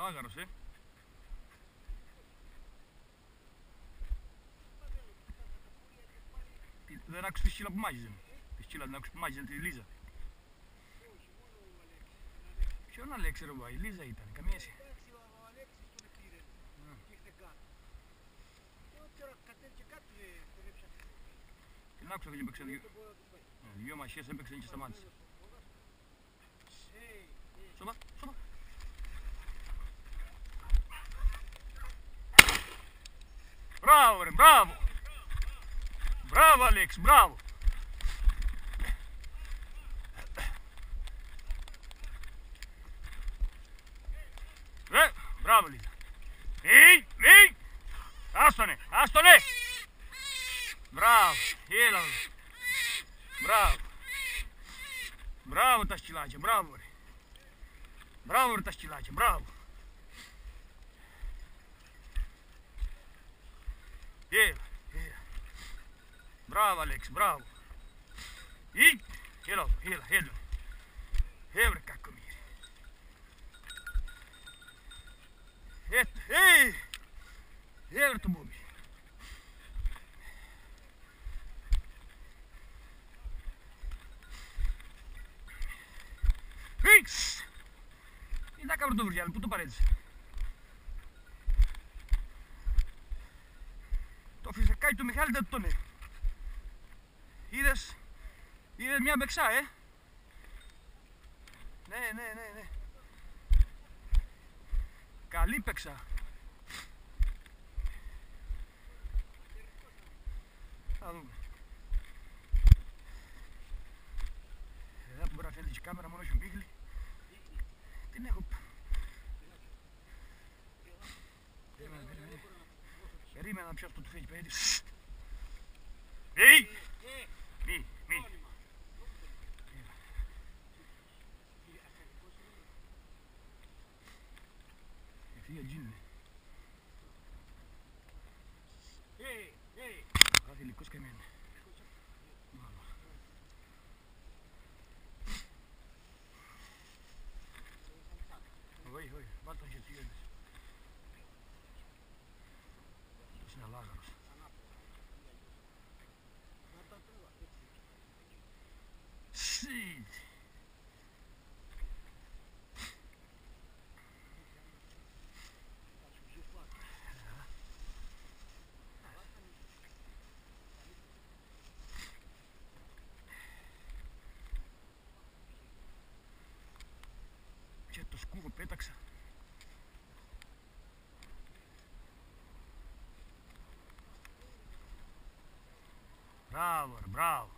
Λάγαρος, Δεν άκουσε τη σκύλα που μάγιζε. Τη σκύλα δεν άκουσε που μάγιζε, τη Λίζα. Ποιον Αλέξη ρε μπα, η Λίζα ήταν, καμία σχέση. Την άκουσα και έπαιξε δυο μαχές, έπαιξε και σταμάτησε. Σώμα, σώμα. Μπράβο ρε, μπράβο. Μπράβο Αλέξη, μπράβο. Μπράβο Λίζα. Άστονε, άστονε. Μπράβο, έλα. Μπράβο. Μπράβο τα σκυλάκια, μπράβο ρε. Μπράβο ρε τα σκυλάκια, μπράβο. Έλα, έλα. Μπράβο Αλέξη, μπράβο. Έλα, έλα, έλα. Έβρε κακομύρι. Έβρε το μπόμπι. Είναι τα καπροτοβουριάλ, πού το παρέτησε. Το φυσικάκι του Μιχάλη δεν τον είναι. Είδες μια μπεξά, Ναι. Καλή παίξα. Θα δούμε. Εδώ που μπορεί να φαίνεται και η κάμερα, μόνο έχει ο Μίχλη. Την έχω. Περίμενα να πιάσω το τουφέκι παιδί. Μη. Ευθεία τζίνε. Κάθε υλικός και εμένα. Όχι, βάλτε τον γιατί ένες. Αυτός είναι αλάγαρος. Σιτ. Και το σκούβο πέταξα. Μπράβο ρε, μπράβο.